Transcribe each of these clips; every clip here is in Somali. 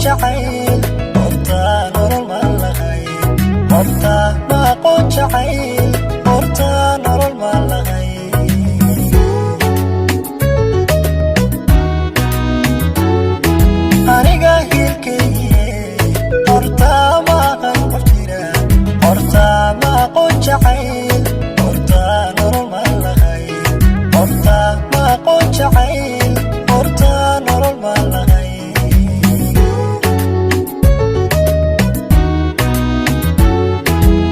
jacayl horta nolol ma lahayn horta ma aqoon jacayl horta nolol ma lahayn aniga hilkaygiye horta ma aqan qof jira horta ma aqoon jacayl horta nolol ma lahayn horta ma aqoon jacayl horta nolol ma lahayn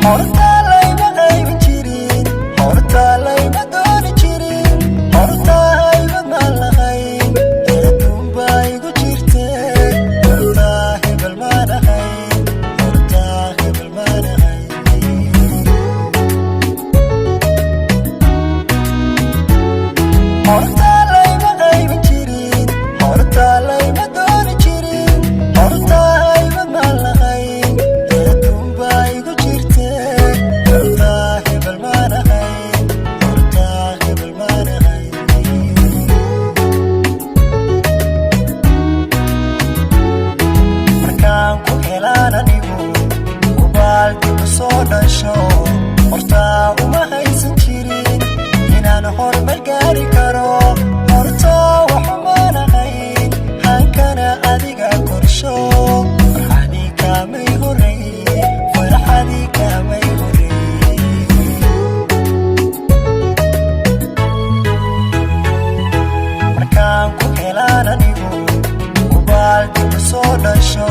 horta layma qaybin jirin horta layma dooni jirin horta haybad ma lahayn adduun baa igu jirte horta hebel ma lahayn horta hebel ma lahayn horta layma qaybin jirin horta layma dooni jirin horta haybad ma lahayn adduun baa igu jirte horta hebel ma lahayn horta hebel ma lahayn markaan ku helaan anigu ubaaldi ku soo dhasho horta uma haysan jirin inaan horumar gaari karo horta waxuma lahayn hankana adiga korsho farxadii kaamay horreeye farxadii kaamay horreeye markaan ku helaan anigu ubaaldi ku soo dhasho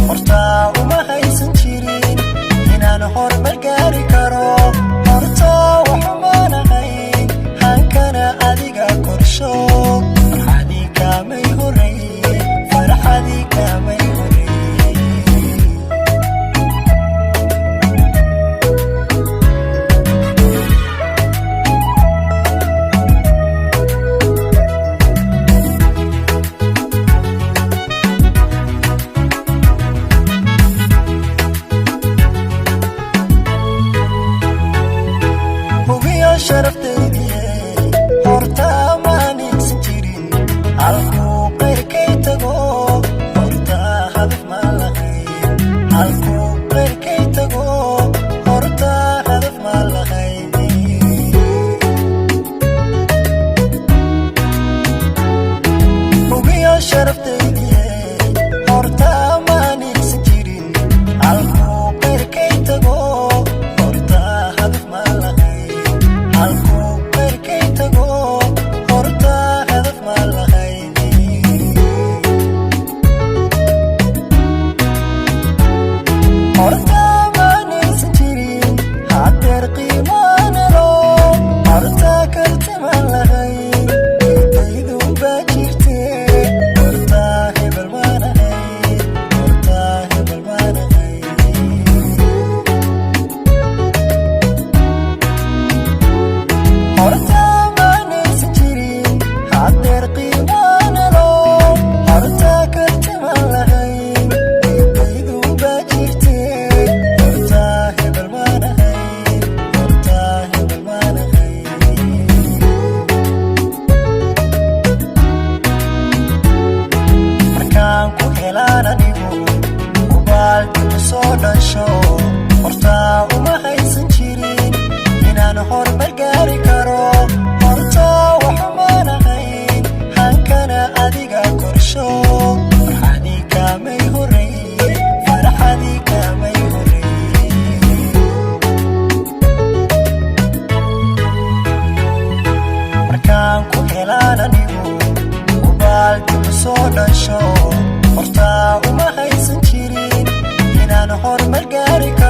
horta uma haysan jirin inaan horumar gaari karo horta waxuma lahayn hankana adiga korsho farxadii kaamay horreeye farxadii kaamay horreeye hubiyo sharaftaydiye horta maan iigsan jirin halkuu qayrkay tago horta hadaf ma lahayn halkuu qayrkay tago horta hadaf ma lahayn hubiyo sharaftaydiye horta maan iigsan jirin halkuu qayrkay tago horta hadaf ma lahayn halkuu qayrkay tago horta hadaf ma lahayn horta maan iigsan jirin hadeer qiimaan helo horta karti ma lahayn intaydun baa jirte horta hebel ma lahayn horta hebel ma lahayn horta maan iigsan jirin hadeer qiimaan helo horta karti ma lahayn intaydun baa jirte horta hebel ma lahayn horta hebel ma lahayn markaan ku helaan anigu ubaaldi ku soo dhasho horta uma haysan jirin inaan horumar gaari karo horta waxuma lahayn hankana adiga korsho farxadii kaamay horreeye farxadii kaamay horreeye markaan ku helaan anigu ubaaldi ku soo dhasho horta uma haysan jirin inaan horumar gaari karo